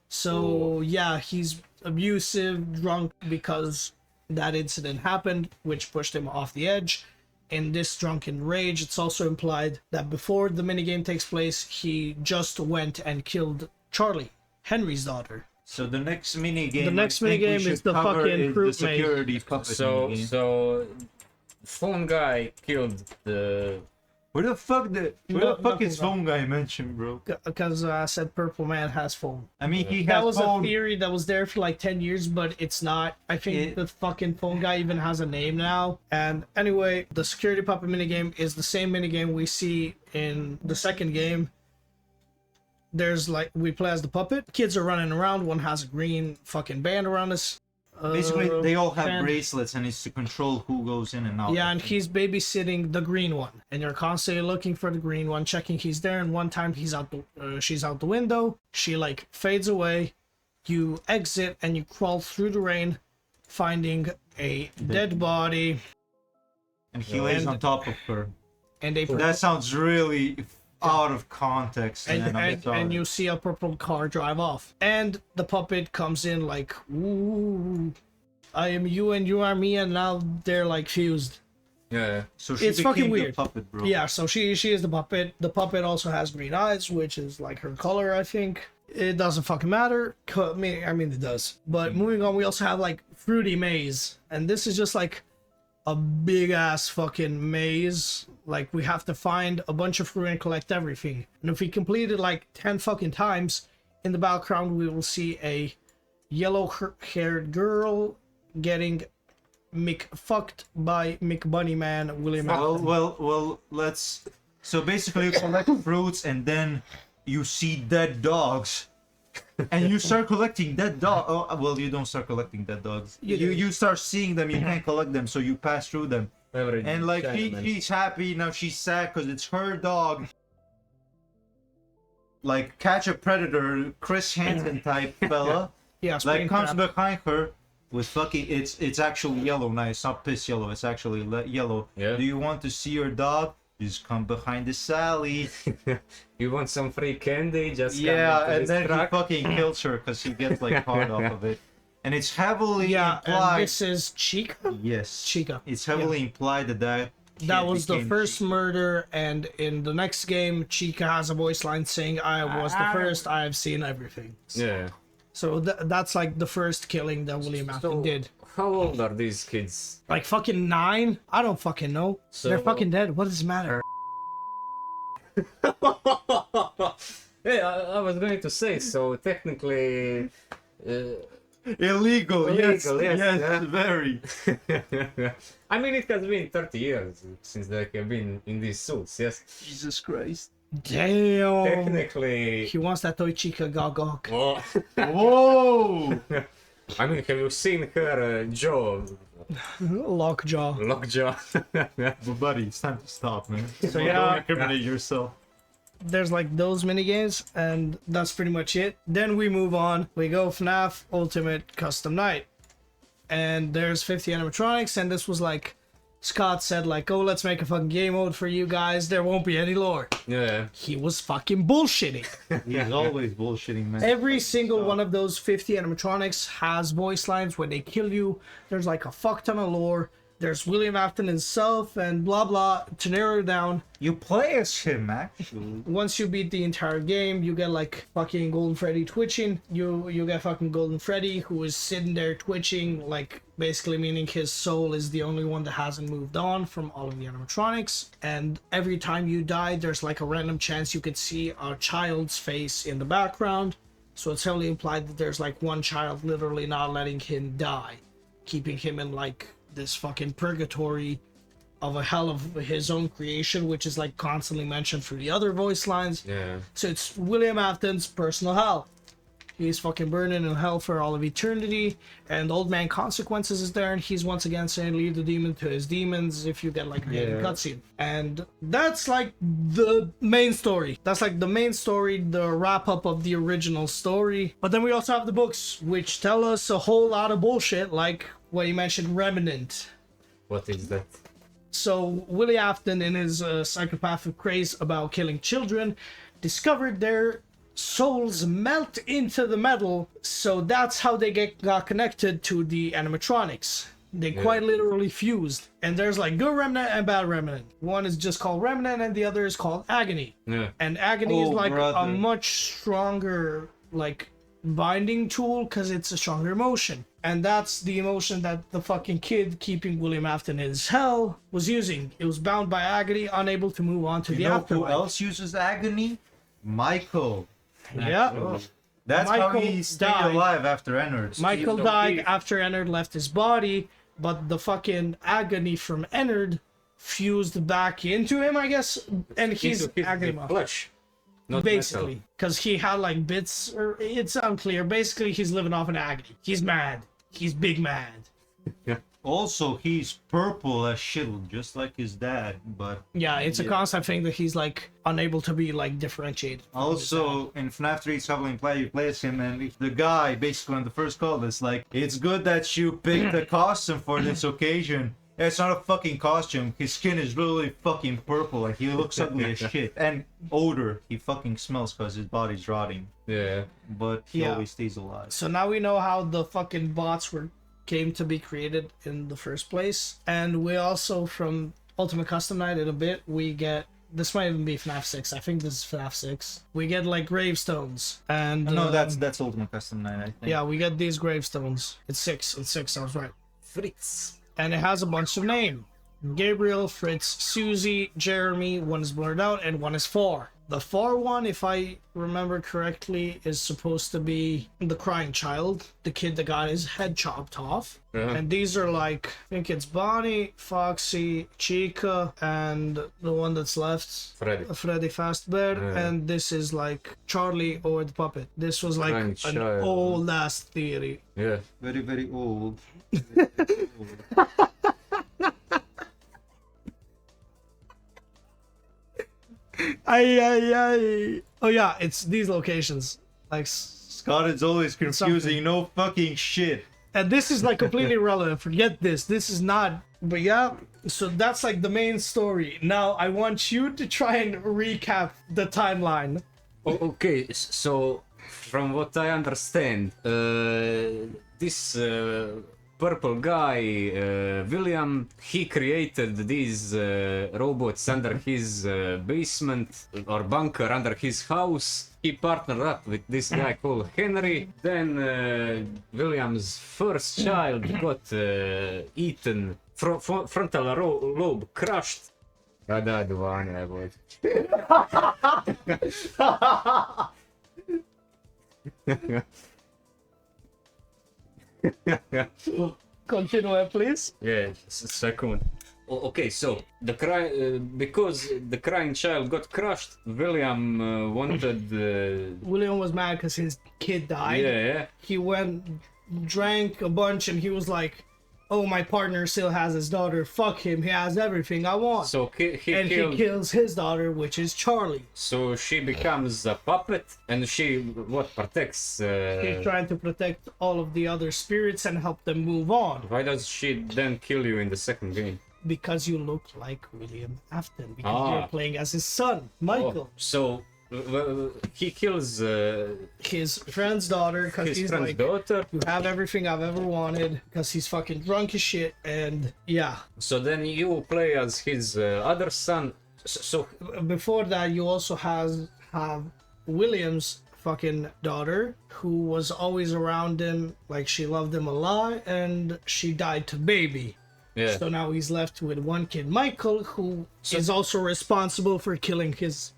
So yeah, he's abusive, drunk, because that incident happened, which pushed him off the edge. In this drunken rage, it's also implied that before the minigame takes place, he just went and killed Charlie, Henry's daughter. So the next minigame. The next minigame is the fucking fruit maze. security puppet minigame. So phone guy killed the. Where the fuck No, is phone guy mentioned, bro? Because I said Purple Man has phone. I mean, he That has was phone. a theory that was there for like 10 years, but it's not. I think the fucking phone guy even has a name now. And anyway, the security puppet minigame is the same minigame we see in the second game. There's like, we play as the puppet. Kids are running around. One has a green fucking band around us. Basically, they all have band. bracelets, and it's to control who goes in and out. Yeah, and he's babysitting the green one, and you're constantly looking for the green one, checking he's there. And one time she's out the window. She like fades away. You exit and you crawl through the rain, finding a dead body. And he lays on top of her. And they That sounds really out of context. and you see a purple car drive off, and the puppet comes in like, "Ooh, I am you and you are me," and now they're like fused. Yeah. So she It's fucking became the weird. puppet, bro. Yeah, so she is the puppet. The puppet also has green eyes, which is like her color, I think. It doesn't fucking matter. I mean it does. But moving on, we also have like Fruity Maze, and this is just like a big ass fucking maze. Like, we have to find a bunch of fruit and collect everything. And if we complete it like 10 fucking times, in the background we will see a yellow-haired girl getting fucked by McBunnyman William Afton. Well, let's. So basically, you collect fruits, and then you see dead dogs, and you start collecting dead dogs. Oh, well, you don't start collecting dead dogs. You start seeing them. You can't collect them, so you pass through them. And like she's happy now, she's sad because it's her dog. Like Catch a Predator, Chris Hansen type fella. Yeah, Like comes crap. behind her with fucking. It's actually yellow now. It's not piss yellow. It's actually yellow. Yeah. Do you want to see your dog? Just come behind the Sally. You want some free candy? Just come Yeah, into and this then he truck. fucking kills her because he gets like caught off of it. And it's heavily Yeah, and implied. this is Chica? Yes. Chica. It's heavily implied that That was the became first Chica. murder, and in the next game, Chica has a voice line saying, "I was the first, I have seen everything." Yeah. So that's like the first killing that William Afton did. How old are these kids? Like fucking 9? I don't fucking know. They're fucking dead. What does it matter? Hey, I was going to say, so technically. Illegal, yes, yeah. very. I mean, it has been 30 years since they have been in these suits, yes? Jesus Christ. Damn. Technically. He wants that toy Chica gog. Oh. Whoa! I mean, have you seen her jaw? Lockjaw. Lockjaw. But buddy, it's time to stop, man. So Don't yeah, incriminate yourself. there's like those minigames, and that's pretty much it. Then we move on. We go FNaF Ultimate Custom Night. And there's 50 animatronics, and this was like, Scott said like, "Oh, let's make a fucking game mode for you guys. There won't be any lore." Yeah. He was fucking bullshitting. He's always bullshitting, man. Every single one of those 50 animatronics has voice lines. When they kill you, there's like a fuck ton of lore. There's William Afton himself and blah blah. To narrow it down, You play as him, actually. once you beat the entire game, you get like fucking Golden Freddy twitching. You get fucking Golden Freddy, who is sitting there twitching, like basically meaning his soul is the only one that hasn't moved on from all of the animatronics. And every time you die, there's like a random chance you could see a child's face in the background. So it's heavily implied that there's like one child literally not letting him die. keeping him in like this fucking purgatory of a hell of his own creation, which is like constantly mentioned through the other voice lines. Yeah. So it's William Afton's personal hell. He's fucking burning in hell for all of eternity, and Old Man Consequences is there, and he's once again saying leave the demon to his demons if you get like a cutscene. And that's like the main story. That's like the main story, the wrap up of the original story. But then we also have the books, which tell us a whole lot of bullshit, like what you mentioned, Remnant. What is that? So Willie Afton, in his psychopathic craze about killing children, discovered their souls melt into the metal, so that's how they got connected to the animatronics. They quite literally fused. And there's like good remnant and bad remnant. One is just called remnant and the other is called agony. Yeah. And agony is like a much stronger like binding tool because it's a stronger emotion. And that's the emotion that the fucking kid keeping William Afton in his hell was using. It was bound by agony, unable to move on to the afterlife. Who else uses agony? Michael. Yeah. That's Michael how he stayed died. alive after Ennard. Michael died after Ennard left his body, but the fucking agony from Ennard fused back into him, I guess, and he's agony monster. Flesh. Not Basically, because he had like bits, or it's unclear. Basically, he's living off an agony. He's mad. He's big mad. Also, he's purple as shit, just like his dad, but... Yeah, it's a constant thing that he's like unable to be like differentiated. Also, in FNAF 3 Traveling Play, you play as him, and the guy, basically on the first call, is like, it's good that you picked a costume for this occasion. It's not a fucking costume. His skin is literally fucking purple. Like, he looks ugly as shit. And odor. He fucking smells because his body's rotting. Yeah. But he always stays alive. So now we know how the fucking bots came to be created in the first place. And we also, from Ultimate Custom Night in a bit, we get... This might even be FNAF 6. I think this is FNAF 6. We get, like, gravestones. And... No, that's Ultimate Custom Night, I think. Yeah, we get these gravestones. It's 6. It's 6, I was right. Fritz. And it has a bunch of names. Gabriel, Fritz, Susie, Jeremy. One is blurred out, and one is 4. The 4 one, if I remember correctly, is supposed to be the crying child, the kid that got his head chopped off. And these are like, I think it's Bonnie, Foxy, Chica, and the one that's left, Freddy Fazbear. And this is like Charlie or the puppet. This was like an old ass theory. Yeah. Very, very old. Oh yeah, it's these locations. Like Scott is always confusing, no fucking shit. And this is like completely irrelevant. Forget this. This is not. But yeah, so that's like the main story. Now I want you to try and recap the timeline. Okay, so from what I understand, this purple guy, William, he created these robots under his basement or bunker under his house. He partnered up with this guy called Henry. Then William's first child got eaten, frontal lobe crushed. Да, Ваня, вот. Continue, please. Yeah, second. Okay, so because the crying child got crushed, William wanted. William was mad because his kid died. Yeah. He went, drank a bunch, and he was like, "Oh, my partner still has his daughter. Fuck him. He has everything I want." So he kills his daughter, which is Charlie. So she becomes a puppet, and she protects. She's trying to protect all of the other spirits and help them move on. Why does she then kill you in the second game? Because you look like William Afton. Because you're playing as his son, Michael. So he kills his friend's daughter because he's like, daughter. "You have everything I've ever wanted," because he's fucking drunk as shit. And yeah. So then you play as his other son. So before that, you also have William's fucking daughter, who was always around him, like she loved him a lot, and she died to baby. Yeah. So now he's left with one kid, Michael, who is also responsible for killing his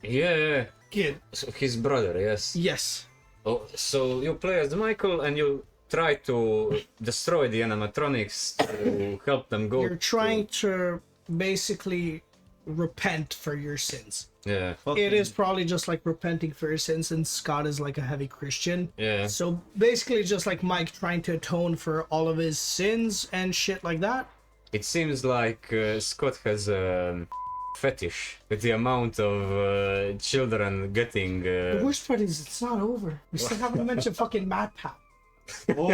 kid. So his brother, yes. Yes. Oh, so you play as Michael, and you try to destroy the animatronics to help them go. You're trying to basically repent for your sins. Yeah. It is probably just like repenting for your sins, and Scott is like a heavy Christian. Yeah. So basically just like Mike trying to atone for all of his sins and shit like that. It seems like Scott has a fetish with the amount of children getting. The worst part is it's not over. We still haven't mentioned fucking MatPat. Oh.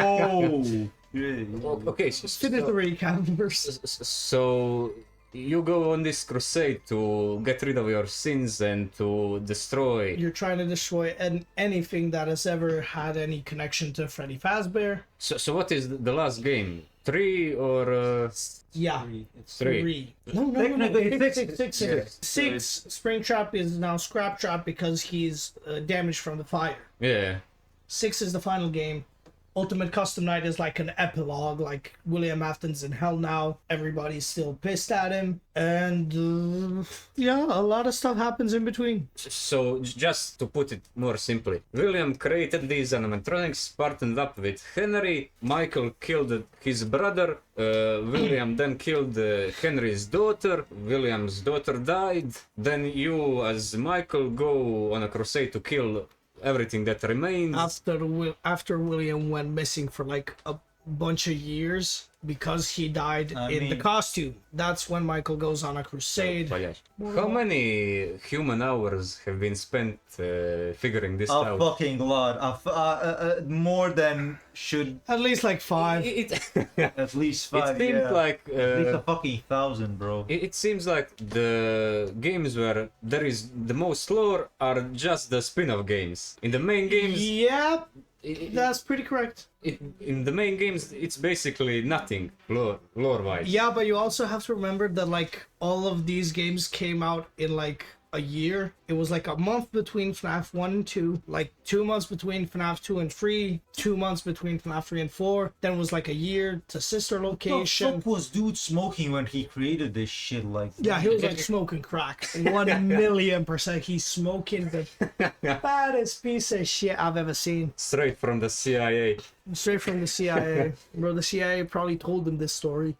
Yeah. Okay, Finish the recap verse. so you go on this crusade to get rid of your sins and to destroy. You're trying to destroy anything that has ever had any connection to Freddy Fazbear. So what is the last game? 3 or Yeah. It's 3? No. Technically, Six. Yeah. Six. Springtrap is now Scrap Trap because he's damaged from the fire. Yeah. 6 is the final game. Ultimate Custom Night is like an epilogue, like William Afton's in hell now. Everybody's still pissed at him. And yeah, a lot of stuff happens in between. So just to put it more simply, William created these animatronics, partnered up with Henry. Michael killed his brother. William then killed Henry's daughter. William's daughter died. Then you, as Michael, go on a crusade to kill everything that remains. After William went missing for like a bunch of years because he died in the costume. That's when Michael goes on a crusade. How many human hours have been spent figuring this A out? fucking lot. More than should. At least like 5. At least 5. It seems yeah. like At least a fucking 1,000, bro. it seems like the games where there is the most lore are just the spin-off games. In the main games, Yeah, that's pretty correct. in the main games, it's basically nothing lore-wise. Yeah, but you also have to remember that like all of these games came out in like a year. It was like a month between FNaF 1 and 2, like 2 months between FNaF 2 and 3, 2 months between FNaF 3 and 4, then it was like a year to sister What the location. fuck was dude smoking when he created this shit like that? Yeah, he was like smoking crack. 1,000,000%. He's smoking the baddest piece of shit I've ever seen. Straight from the CIA. Straight from the CIA. Bro, the CIA probably told him this story.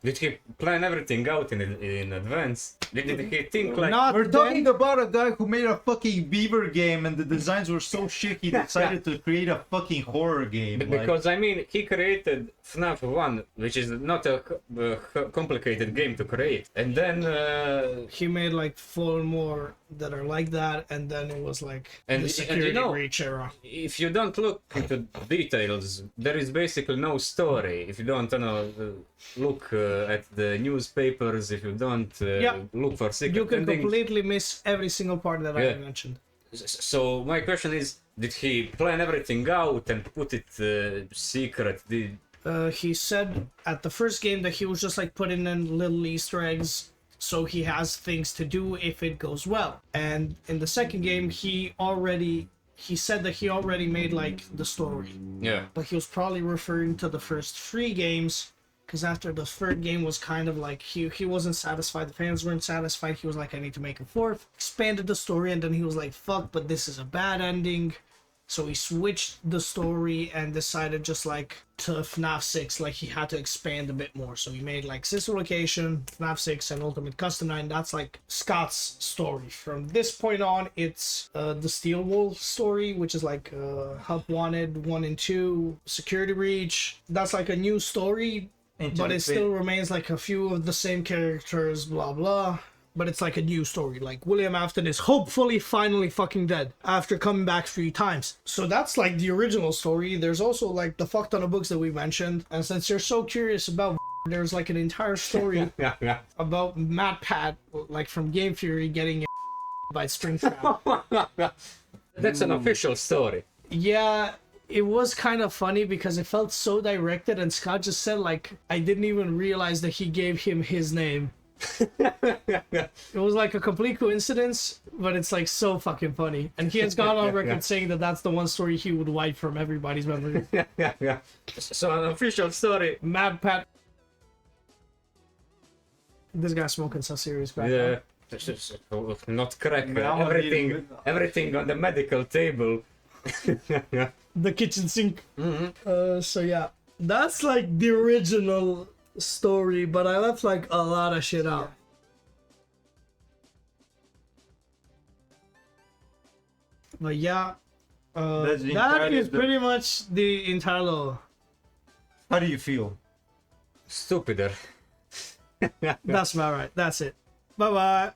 Did he plan everything out in advance? Did he think like... Not We're then. talking about a guy who made a fucking beaver game and the designs were so shit he decided to create a fucking horror game. Because I mean, he created FNaF 1, which is not a complicated game to create. And then... He made like 4 more that are like that, and then it was like And- the and security you know- breach era. if you don't look into details, there is basically no story. If you don't look at the newspapers, if you don't look for secret You can endings. completely miss every single part that Yeah. I mentioned. So my question is, did he plan everything out and put it secret? He said at the first game that he was just like putting in little Easter eggs so he has things to do if it goes well. And in the second game, he said that he already made like the story. Yeah. But he was probably referring to the first 3 games, because after the third game was kind of like he wasn't satisfied, the fans weren't satisfied. He was like, I need to make a 4th, expanded the story, and then he was like, fuck, but this is a bad ending. So he switched the story and decided just like to FNaF 6, like he had to expand a bit more. So he made like Sister Location, FNaF 6, and Ultimate Custom 9. That's like Scott's story. From this point on, it's the Steel Wool story, which is like Help Wanted 1 and 2, Security Breach. That's like a new story, but it still remains like a few of the same characters, blah blah. But it's like a new story. Like William Afton is hopefully finally fucking dead after coming back 3 times. So that's like the original story. There's also like the fuck ton of books that we mentioned. And since you're so curious about, there's like an entire story about MatPat, like from Game Theory, getting by Springtrap. That's an official story. Yeah, it was kind of funny because it felt so directed, and Scott just said like, I didn't even realize that he gave him his name. It was like a complete coincidence, but it's like so fucking funny. And he has gone on record saying that that's the one story he would wipe from everybody's memory. So an official story. MatPat. This guy's smoking some serious crack. Yeah. Not crack. Man, Everything on the medical table. Yeah. the kitchen sink. Mm-hmm. So yeah, that's like the original story, but I left like a lot of shit out. But yeah, That's the that entirety is of the- pretty much the entire lore. How do you feel? Stupider. That's about right. That's it. Bye bye.